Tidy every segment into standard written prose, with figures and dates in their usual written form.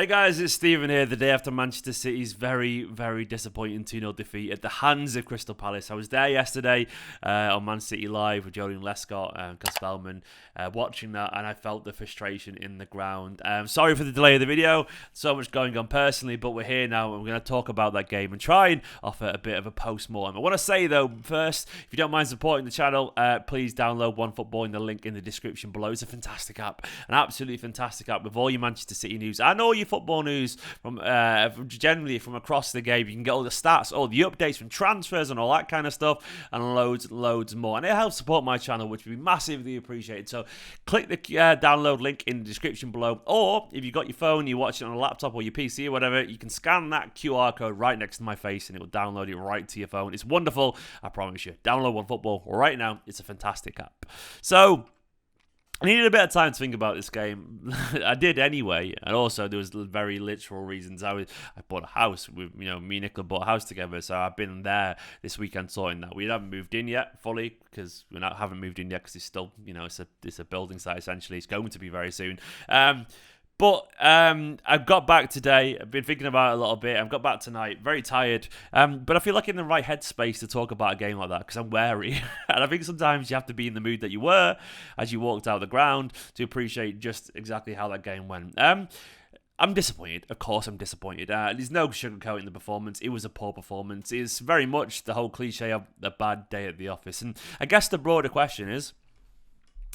Hey guys, it's Stephen here. The day after Manchester City's very, very disappointing 2-0 defeat at the hands of Crystal Palace. I was there yesterday on Man City Live with Julian Lescott and Gus Bellman watching that, and I felt the frustration in the ground. Sorry for the delay of the video. So much going on personally, but we're here now and we're going to talk about that game and try and offer a bit of a post-mortem. I want to say though, first, if you don't mind supporting the channel, please download OneFootball in the link in the description below. It's a fantastic app, an absolutely fantastic app with all your Manchester City news and all your football news from generally from across the game. You can get all the stats, all the updates from transfers and all that kind of stuff, and loads more. And it helps support my channel, which would be massively appreciated. So click the download link in the description below, or if you've got your phone, you watch it on a laptop or your PC or whatever, you can scan that QR code right next to my face and it will download it right to your phone. It's wonderful, I promise you. Download OneFootball right now. It's a fantastic app. So I needed a bit of time to think about this game. I did anyway, and also there was very literal reasons. I bought a house with me and Nicola bought a house together, so I've been there this weekend sorting that. We haven't moved in yet fully because haven't moved in yet because it's still it's a building site essentially. It's going to be very soon. But I've got back today. I've been thinking about it a little bit. I've got back tonight, very tired. But I feel like in the right headspace to talk about a game like that because I'm wary. And I think sometimes you have to be in the mood that you were as you walked out the ground to appreciate just exactly how that game went. I'm disappointed. Of course I'm disappointed. There's no sugarcoating the performance. It was a poor performance. It's very much the whole cliche of a bad day at the office. And I guess the broader question is,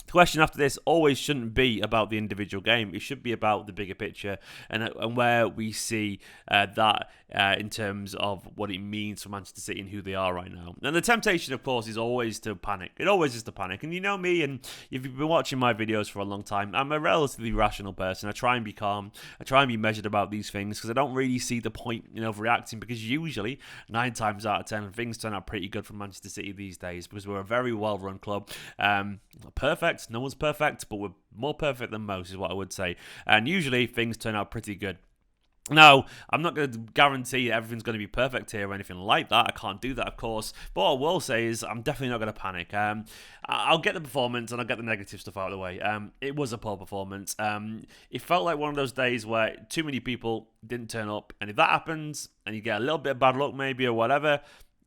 the question after this always shouldn't be about the individual game. It should be about the bigger picture and where we see that in terms of what it means for Manchester City and who they are right now. And the temptation, of course, is always to panic. It always is to panic. And you know me, and if you've been watching my videos for a long time, I'm a relatively rational person. I try and be calm. I try and be measured about these things because I don't really see the point of reacting, because usually 9 times out of 10 things turn out pretty good for Manchester City these days because we're a very well-run club. Perfect. No one's perfect, but we're more perfect than most is what I would say. And usually things turn out pretty good. Now, I'm not going to guarantee everything's going to be perfect here or anything like that. I can't do that, of course. But what I will say is I'm definitely not going to panic. I'll get the performance and I'll get the negative stuff out of the way. It was a poor performance. It felt like one of those days where too many people didn't turn up. And if that happens and you get a little bit of bad luck maybe or whatever,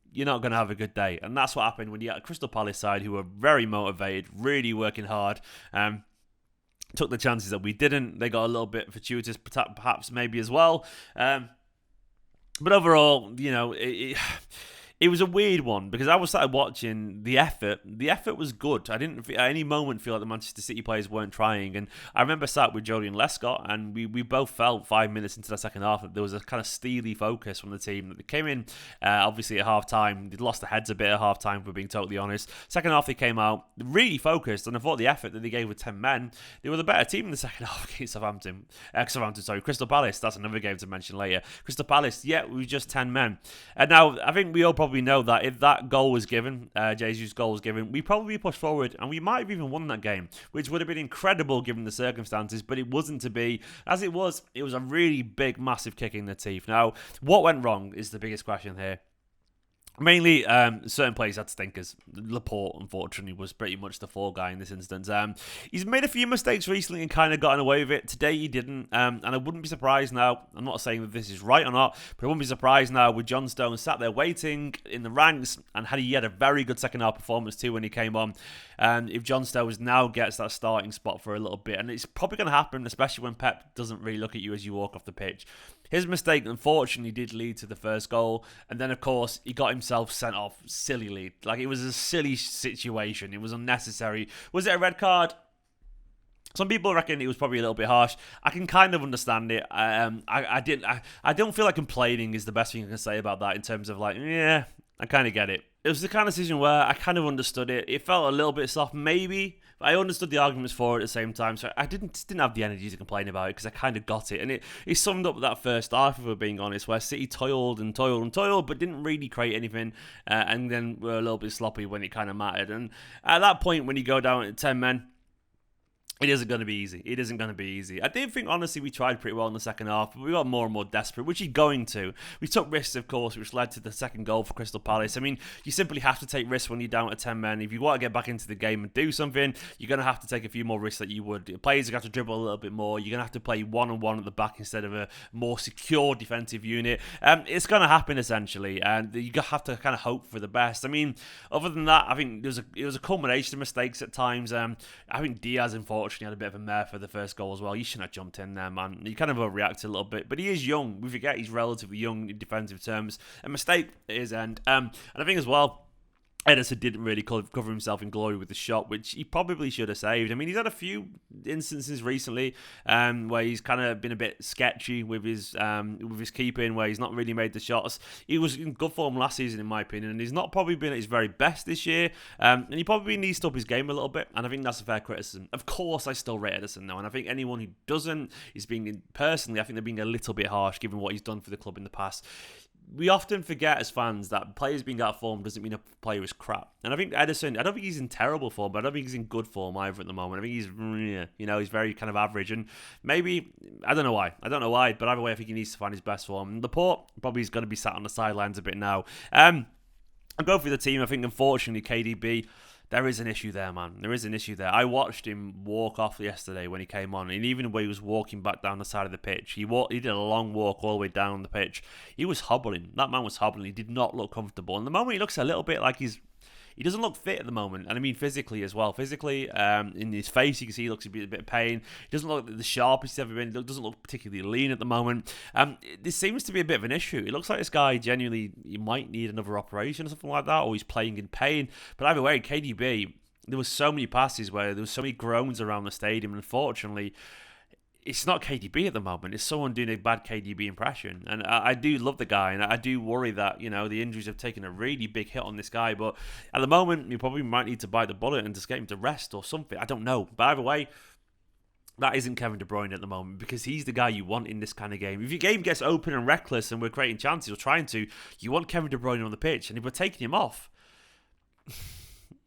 you're not going to have a good day. And that's what happened when you got a Crystal Palace side who were very motivated, really working hard. Took the chances that we didn't. They got a little bit fortuitous, perhaps maybe as well. But overall, it was a weird one because I was started watching the effort. The effort was good. I didn't at any moment feel like the Manchester City players weren't trying. And I remember sat with Julian Lescott, and we both felt 5 minutes into the second half that there was a kind of steely focus from the team. That they came in, obviously at half time. They'd lost their heads a bit at half time, if we're being totally honest. Second half, they came out really focused, and I thought the effort that they gave with 10 men, they were the better team in the second half against Crystal Palace. That's another game to mention later. Crystal Palace, yeah, we were just 10 men. And now, I think we all probably know that if that goal was given, Jesus' goal was given, we probably pushed forward and we might have even won that game, which would have been incredible given the circumstances, but it wasn't to be. As it was a really big, massive kick in the teeth. Now, what went wrong is the biggest question here. Mainly, certain players had stinkers. Laporte, unfortunately, was pretty much the fall guy in this instance. He's made a few mistakes recently and kind of gotten away with it. Today, he didn't. And I wouldn't be surprised now. I'm not saying that this is right or not, but I wouldn't be surprised now with John Stones sat there waiting in the ranks, and he had a very good second half performance too when he came on. And if John Stones now gets that starting spot for a little bit, and it's probably going to happen, especially when Pep doesn't really look at you as you walk off the pitch. His mistake, unfortunately, did lead to the first goal. And then, of course, he got himself sent off sillily. Like, it was a silly situation. It was unnecessary. Was it a red card? Some people reckon it was probably a little bit harsh. I can kind of understand it. I don't feel like complaining is the best thing I can say about that in terms of like, yeah, I kind of get it. It was the kind of decision where I kind of understood it. It felt a little bit soft, maybe. But I understood the arguments for it at the same time. So I didn't have the energy to complain about it because I kind of got it. And it summed up that first half, if we're being honest, where City toiled, but didn't really create anything. And then were a little bit sloppy when it kind of mattered. And at that point, when you go down to 10 men, It isn't going to be easy. It isn't going to be easy. I did think, honestly, we tried pretty well in the second half, but we got more and more desperate, which you're going to. We took risks, of course, which led to the second goal for Crystal Palace. I mean, you simply have to take risks when you're down to 10 men. If you want to get back into the game and do something, you're going to have to take a few more risks that you would. Players are going to have to dribble a little bit more. You're going to have to play one-on-one at the back instead of a more secure defensive unit. It's going to happen, essentially, and you have to kind of hope for the best. I mean, other than that, I think it was a culmination of mistakes at times. I think Diaz, unfortunately, had a bit of a mare for the first goal as well. You shouldn't have jumped in there, man. You kind of overreacted a little bit, but he is young. We forget he's relatively young in defensive terms. A mistake at his end. And I think as well, Ederson didn't really cover himself in glory with the shot, which he probably should have saved. I mean, he's had a few instances recently where he's kind of been a bit sketchy with his keeping, where he's not really made the shots. He was in good form last season, in my opinion, and he's not probably been at his very best this year. And he probably needs to up his game a little bit, and I think that's a fair criticism. Of course, I still rate Ederson, though, and I think anyone who doesn't is being, personally, I think they're being a little bit harsh given what he's done for the club in the past. We often forget as fans that players being out of form doesn't mean a player is crap. And I think Ederson, I don't think he's in terrible form, but I don't think he's in good form either at the moment. I think he's very kind of average. And maybe, I don't know why, but either way, I think he needs to find his best form. Laporte probably is going to be sat on the sidelines a bit now. I'll go for the team. I think, unfortunately, KDB, there is an issue there, man. There is an issue there. I watched him walk off yesterday when he came on, and even when he was walking back down the side of the pitch, he did a long walk all the way down the pitch. He was hobbling. That man was hobbling. He did not look comfortable. And the moment he looks a little bit like he doesn't look fit at the moment, and I mean physically as well. Physically, in his face, you can see he looks a bit of pain. He doesn't look the sharpest he's ever been. He doesn't look particularly lean at the moment. This seems to be a bit of an issue. It looks like this guy genuinely, he might need another operation or something like that, or he's playing in pain. But either way, KDB, there was so many passes where there was so many groans around the stadium, and unfortunately, it's not KDB at the moment. It's someone doing a bad KDB impression. And I do love the guy, and I do worry that, the injuries have taken a really big hit on this guy. But at the moment, you probably might need to bite the bullet and just get him to rest or something. I don't know. But either way, that isn't Kevin De Bruyne at the moment, because he's the guy you want in this kind of game. If your game gets open and reckless and we're creating chances or trying to, you want Kevin De Bruyne on the pitch. And if we're taking him off,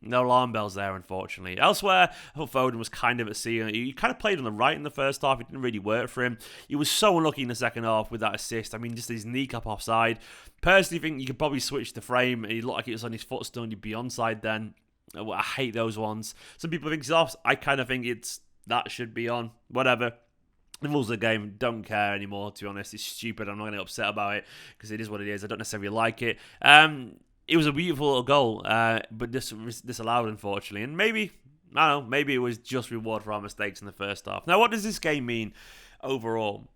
no alarm bells there, unfortunately. Elsewhere, I thought Foden was kind of at sea. He kind of played on the right in the first half. It didn't really work for him. He was so unlucky in the second half with that assist. I mean, just his kneecap offside. Personally, think you could probably switch the frame. He looked like it was on his foot still, and he'd be onside then. I hate those ones. Some people think it's off. I kind of think that should be on. Whatever. The rules of the game, don't care anymore, to be honest. It's stupid. I'm not going to get upset about it because it is what it is. I don't necessarily like it. It was a beautiful little goal, but disallowed, unfortunately. And maybe it was just reward for our mistakes in the first half. Now, what does this game mean overall?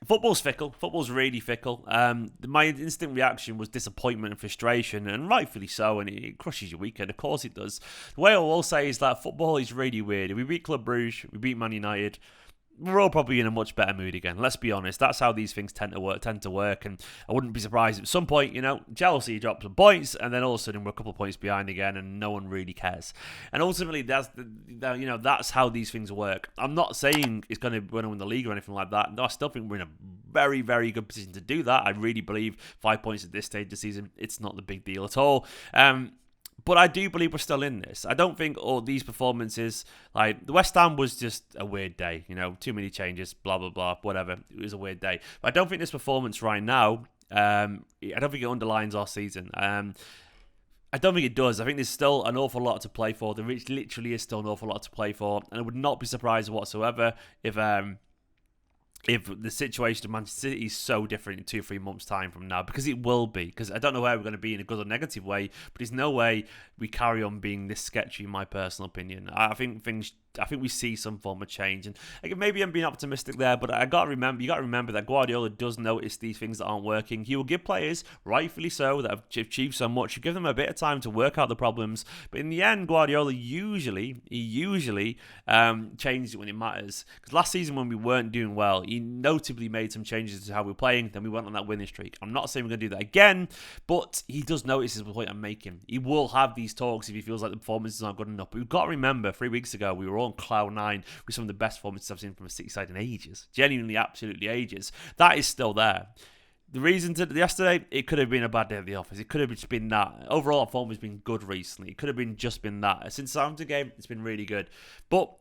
Football's fickle. Football's really fickle. My instant reaction was disappointment and frustration, and rightfully so, and it crushes your weekend. Of course it does. The way I will say is that football is really weird. If we beat Club Brugge, we beat Man United, we're all probably in a much better mood again. Let's be honest. That's how these things tend to work. And I wouldn't be surprised at some point, Chelsea dropped some points, and then all of a sudden we're a couple of points behind again, and no one really cares. And ultimately, that's how these things work. I'm not saying it's going to win the league or anything like that. No, I still think we're in a very, very good position to do that. I really believe 5 points at this stage of the season, it's not the big deal at all. But I do believe we're still in this. I don't think all these performances, like the West Ham was just a weird day, too many changes, blah, blah, blah, whatever. It was a weird day. But I don't think this performance right now, I don't think it underlines our season. I don't think it does. I think there's still an awful lot to play for. There literally is still an awful lot to play for. And I would not be surprised whatsoever if the situation of Manchester City is so different in 2-3 months' time from now, because it will be. Because I don't know where we're going to be in a good or negative way, but there's no way we carry on being this sketchy, in my personal opinion. I think we see some form of change, and maybe I'm being optimistic there, but you got to remember that Guardiola does notice these things that aren't working. He will give players, rightfully so, that have achieved so much, you give them a bit of time to work out the problems, but in the end, Guardiola usually changes it when it matters. Because last season when we weren't doing well, he notably made some changes to how we were playing, then we went on that winning streak. I'm not saying we're going to do that again, but he does notice is the point I'm making. He will have these talks if he feels like the performances aren't good enough. But we've got to remember, 3 weeks ago, we were on cloud 9 with some of the best performances I've seen from a City side in ages. Genuinely, absolutely ages. That is still there. The reason to yesterday, it could have been a bad day at the office. It could have just been that. Overall, our form has been good recently. It could have been just been that. Since the Southampton game, it's been really good. But,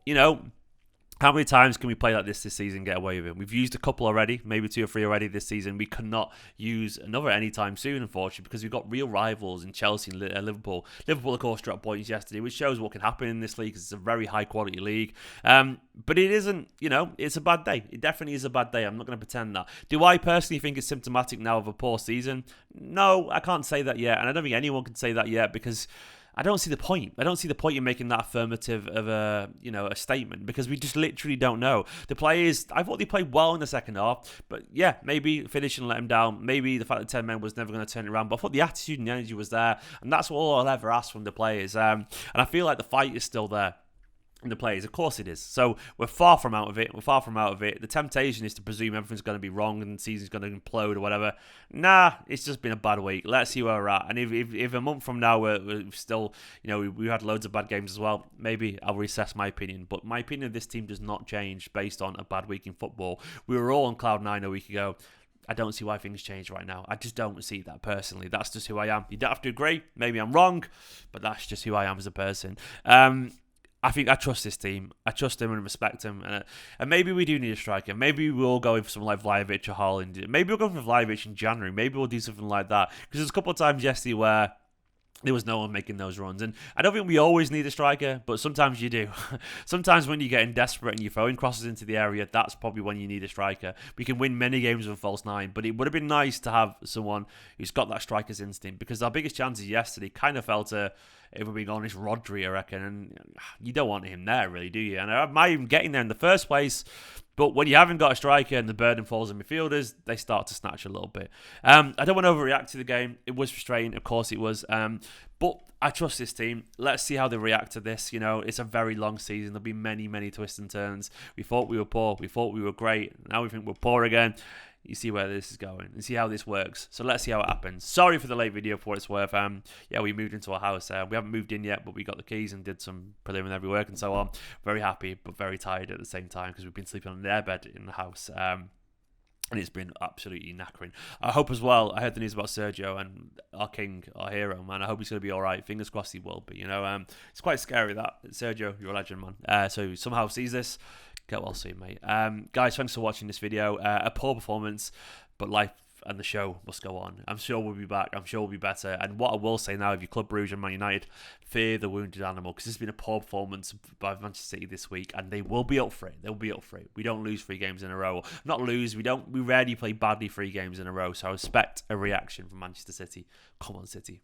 how many times can we play like this season and get away with it? We've used a couple already, maybe 2 or 3 already this season. We cannot use another anytime soon, unfortunately, because we've got real rivals in Chelsea and Liverpool. Liverpool, of course, dropped points yesterday, which shows what can happen in this league, because it's a very high-quality league. But it isn't, it's a bad day. It definitely is a bad day. I'm not going to pretend that. Do I personally think it's symptomatic now of a poor season? No, I can't say that yet, and I don't think anyone can say that yet, because I don't see the point. I don't see the point in making that affirmative of a statement, because we just literally don't know. The players, I thought they played well in the second half, but yeah, maybe finish and let them down. Maybe the fact that 10 men was never going to turn it around, but I thought the attitude and the energy was there, and that's all I'll ever ask from the players. And I feel like the fight is still there in the players. Of course it is. So we're far from out of it. The temptation is to presume everything's going to be wrong and the season's going to implode or whatever. Nah, it's just been a bad week. Let's see where we're at. And if a month from now we're still, we had loads of bad games as well, maybe I'll reassess my opinion. But my opinion of this team does not change based on a bad week in football. We were all on cloud 9 a week ago. I don't see why things change right now. I just don't see that personally. That's just who I am. You don't have to agree. Maybe I'm wrong, but that's just who I am as a person. I think I trust this team. I trust them and respect them. And maybe we do need a striker. Maybe we'll go for someone like Vlahovic or Haaland. Maybe we'll go for Vlahovic in January. Maybe we'll do something like that. Because there's a couple of times yesterday where there was no one making those runs. And I don't think we always need a striker, but sometimes you do. Sometimes when you're getting desperate and you're throwing crosses into the area, that's probably when you need a striker. We can win many games with a false 9, but it would have been nice to have someone who's got that striker's instinct, because our biggest chances yesterday kind of fell to, if we're being honest, Rodri, I reckon. And you don't want him there, really, do you? And I might even getting there in the first place. But when you haven't got a striker and the burden falls on midfielders, they start to snatch a little bit. I don't want to overreact to the game. It was frustrating. Of course it was. But I trust this team. Let's see how they react to this. It's a very long season. There'll be many, many twists and turns. We thought we were poor. We thought we were great. Now we think we're poor again. You see where this is going and see how this works. So let's see how it happens. Sorry for the late video, for what it's worth. We moved into our house. We haven't moved in yet, but we got the keys and did some preliminary work and so on. Very happy, but very tired at the same time, because we've been sleeping on their bed in the house. And it's been absolutely knackering. I hope as well, I heard the news about Sergio and our king, our hero, man. I hope he's going to be all right. Fingers crossed he will be. It's quite scary that. Sergio, you're a legend, man. So somehow sees this. Get well soon, mate. Guys, thanks for watching this video. A poor performance, but life and the show must go on. I'm sure we'll be back. I'm sure we'll be better. And what I will say now, if you Club Brugge and Man United, fear the wounded animal, because it's been a poor performance by Manchester City this week, and they will be up for it. They'll be up for it. We don't lose 3 games in a row. Not lose. We rarely play badly 3 games in a row. So I expect a reaction from Manchester City. Come on, City.